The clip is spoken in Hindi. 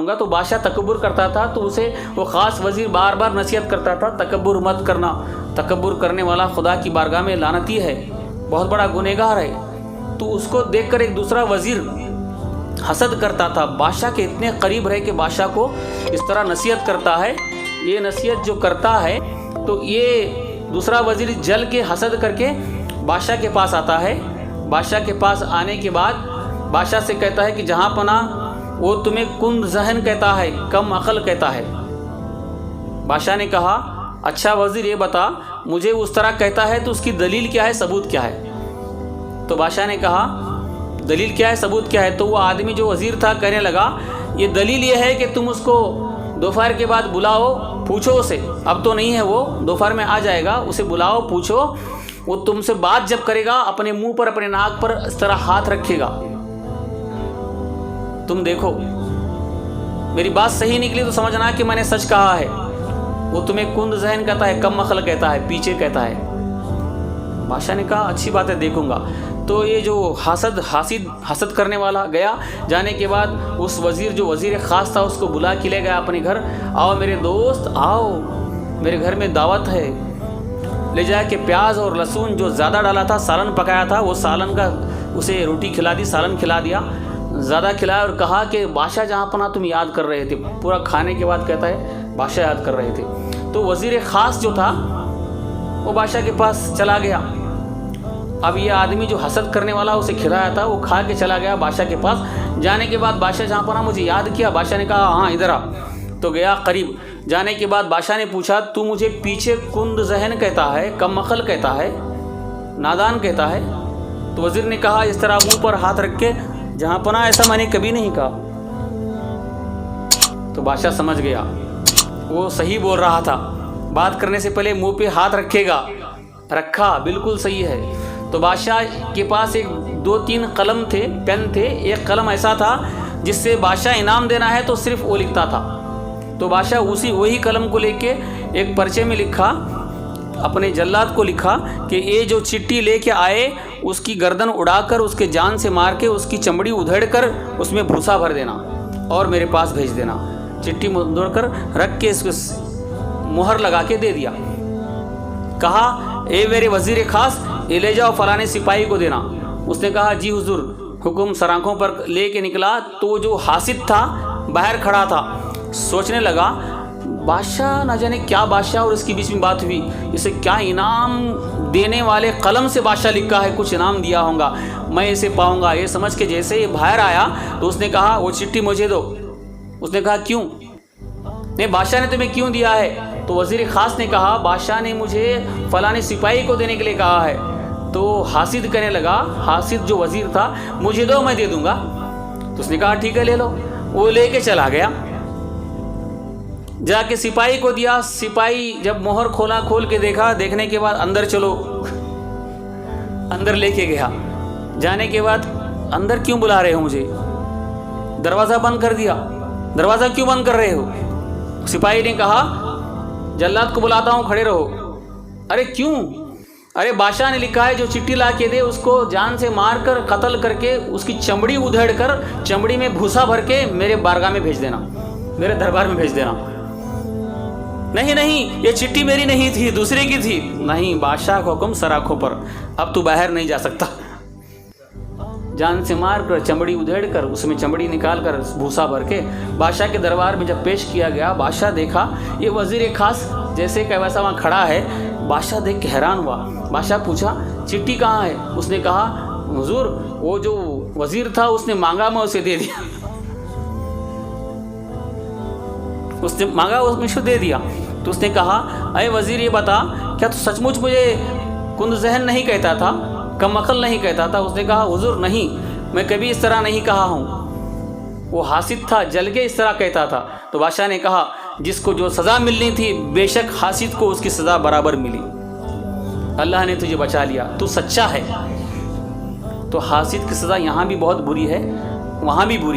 करूँगा। तो बादशाह तकब्बुर करता था, तो उसे वो ख़ास वज़ीर बार बार नसीहत करता था, तकब्बुर मत करना, तकब्बुर करने वाला खुदा की बारगाह में लानती है, बहुत बड़ा गुनहगार है। तो उसको देखकर एक दूसरा वज़ीर हसद करता था, बादशाह के इतने करीब रहे कि बादशाह को इस तरह नसीहत करता है। ये नसीहत जो करता है, तो ये दूसरा वज़ीर जल के हसद करके बादशाह के पास आता है। बादशाह के पास आने के बाद बादशाह से कहता है कि जहाँ पना वो तुम्हें कुंद जहन कहता है, कम अकल कहता है। बादशाह ने कहा, अच्छा वज़ीर ये बता, मुझे उस तरह कहता है तो उसकी दलील क्या है, सबूत क्या है? तो बादशाह ने कहा, दलील क्या है, सबूत क्या है? तो वो आदमी जो वज़ीर था कहने लगा, ये दलील ये है कि तुम उसको दोपहर के बाद बुलाओ, पूछो उसे, अब तो नहीं है वो, दोपहर में आ जाएगा, उसे बुलाओ, पूछो, वो तुमसे बात जब करेगा अपने मुंह पर, अपने नाक पर इस तरह हाथ रखेगा, तुम देखो, मेरी बात सही निकली तो समझना कि मैंने सच कहा है। वो तुम्हें कुंद जहन कहता है, कम अकल कहता है, पीछे कहता है। बादशाह ने कहा, अच्छी बात है, देखूंगा। तो ये जो हसद करने वाला गया, जाने के बाद उस वज़ीर जो वज़ीर ख़ास था उसको बुला के ले गया अपने घर। आओ मेरे दोस्त, आओ मेरे घर में दावत है। ले जाके प्याज और लहसुन जो ज़्यादा डाला था, सालन पकाया था, वो सालन का उसे रोटी खिला दी, सालन खिला दिया, ज़्यादा खिलाया और कहा कि बादशाह जहाँ पना तुम याद कर रहे थे। पूरा खाने के बाद कहता है बादशाह याद कर रहे थे। तो वज़ीर ख़ास जो था वो बादशाह के पास चला गया। अब ये आदमी जो हसद करने वाला उसे खिलाया था, वो खा के चला गया बादशाह के पास। जाने के बाद बादशाह जहाँ पना मुझे याद किया। बादशाह ने कहा, हाँ इधर आ। तो गया करीब। जाने के बाद बादशाह ने पूछा, तू मुझे पीछे कुंद जहन कहता है, कम अकल कहता है, नादान कहता है? तो वज़ीर ने कहा इस तरह मुंह पर हाथ रख के, जहाँ पना ऐसा मैंने कभी नहीं कहा। तो बादशाह समझ गया वो सही बोल रहा था, बात करने से पहले मुंह पे हाथ रखेगा, रखा, बिल्कुल सही है। तो बादशाह के पास एक 2-3 कलम थे, पेन थे। एक कलम ऐसा था जिससे बादशाह इनाम देना है तो सिर्फ वो लिखता था। तो बादशाह वही कलम को लेके एक पर्चे में लिखा, अपने जल्लाद को लिखा कि ये जो चिट्ठी लेके आए उसकी गर्दन उड़ाकर, उसके जान से मार के, उसकी चमड़ी उधेड़कर उसमें भूसा भर देना और मेरे पास भेज देना। चिट्ठी मुड़कर रख के इसको मुहर लगा के दे दिया। कहा, ए मेरे वज़ीर ख़ास, ये ले जाओ फलाने सिपाही को देना। उसने कहा, जी हुजूर। हुक्म सराखों पर ले के निकला तो जो हासिद था बाहर खड़ा था। सोचने लगा, बादशाह न जाने क्या बादशाह और इसके बीच में बात हुई, इसे क्या इनाम देने वाले कलम से बादशाह लिखा है, कुछ इनाम दिया होगा, मैं इसे पाऊंगा। ये समझ के जैसे ये बाहर आया तो उसने कहा, वो चिट्ठी मुझे दो। उसने कहा, क्यों? नहीं, बादशाह ने तुम्हें क्यों दिया है? तो वज़ीर ख़ास ने कहा, बादशाह ने मुझे फलाने सिपाही को देने के लिए कहा है। तो हासिद कहने लगा, हासिद जो वज़ीर था, मुझे दो, मैं दे दूंगा। तो उसने कहा, ठीक है ले लो। वो लेके चला गया, जाके सिपाही को दिया। सिपाही जब मोहर खोल के देखा, देखने के बाद अंदर चलो, अंदर लेके गया। जाने के बाद, अंदर क्यों बुला रहे हो मुझे? दरवाज़ा बंद कर दिया। दरवाज़ा क्यों बंद कर रहे हो? सिपाही ने कहा, जल्लाद को बुलाता हूँ, खड़े रहो। अरे क्यों? अरे बादशाह ने लिखा है जो चिट्ठी ला के दे उसको जान से मार कर कत्ल करके उसकी चमड़ी उधेड़ कर चमड़ी में भूसा भर के मेरे बारगाह में भेज देना, मेरे दरबार में भेज देना। नहीं नहीं, ये चिट्ठी मेरी नहीं थी, दूसरे की थी। नहीं, बादशाह का हुक्म सराखों पर, अब तू बाहर नहीं जा सकता। जान से मार कर चमड़ी उधेड़ कर उसमें चमड़ी निकाल कर भूसा भर के बादशाह के दरबार में जब पेश किया गया, बादशाह देखा ये वज़ीर ख़ास जैसे कि वैसा वहाँ खड़ा है। बादशाह देख के हैरान हुआ। बादशाह पूछा, चिट्ठी कहाँ है? उसने कहा, हुजूर वो जो वज़ीर था उसने मांगा, मैं उसे दे दिया। उसने मांगा, उसमें से दे दिया। तो उसने कहा, अरे वज़ीर ये बता, क्या तू सचमुच मुझे कुंद जहन नहीं कहता था, कम अकल नहीं कहता था? उसने कहा, हुजूर नहीं, मैं कभी इस तरह नहीं कहा हूँ। वो हासिद था, जल के इस तरह कहता था। तो बादशाह ने कहा, जिसको जो सज़ा मिलनी थी बेशक हासिद को उसकी सज़ा बराबर मिली। अल्लाह ने तुझे बचा लिया, तू सच्चा है। तो हासिद की सज़ा यहाँ भी बहुत बुरी है, वहाँ भी बुरी।